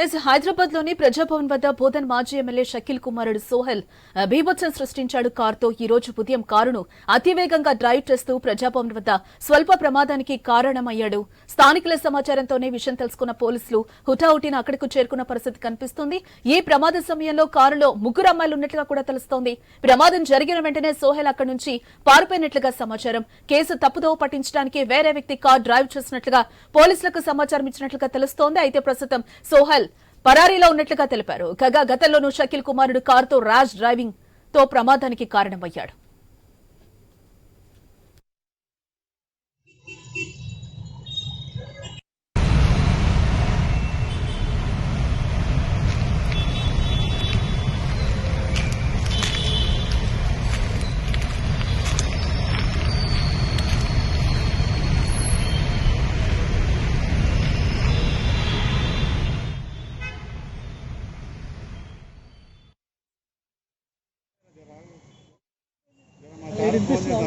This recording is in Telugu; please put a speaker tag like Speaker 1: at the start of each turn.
Speaker 1: హైదరాబాద్ లోని ప్రజాభవన్ వద్ద బోధన్ మాజీ ఎమ్మెల్యే షకీల్ కుమారుడు సోహెల్ బీభత్సం సృష్టించాడు. కారుతో ఈ రోజు ఉదయం కారును అతివేగంగా డ్రైవ్ చేస్తూ ప్రజాభవన్ వద్ద స్వల్ప ప్రమాదానికి కారణమయ్యాడు. స్థానికుల సమాచారంతోనే విషయం తెలుసుకున్న పోలీసులు హుటాహుటిన అక్కడకు చేరుకున్న పరిస్థితి కనిపిస్తోంది. ఈ ప్రమాద సమయంలో కారులో ముగ్గురు అమ్మాయిలు ఉన్నట్లుగా కూడా తెలుస్తోంది. ప్రమాదం జరిగిన వెంటనే సోహెల్ అక్కడి నుంచి పారిపోయినట్లుగా సమాచారం. కేసు తప్పుదోవ పట్టించడానికి వేరే వ్యక్తి కారు డ్రైవ్ చేసినట్లుగా పోలీసులకు సమాచారం ఇచ్చినట్లుగా తెలుస్తోంది. అయితే ప్రస్తుతం సోహెల్ పరారీలో ఉన్నట్లుగా తెలిపారు. కాగా గతంలోనూ షకీల్ కుమారుడు కారుతో ర్యాష్ డ్రైవింగ్ తో ప్రమాదానికి కారణమయ్యాడు.
Speaker 2: వినిపిస్తుందా?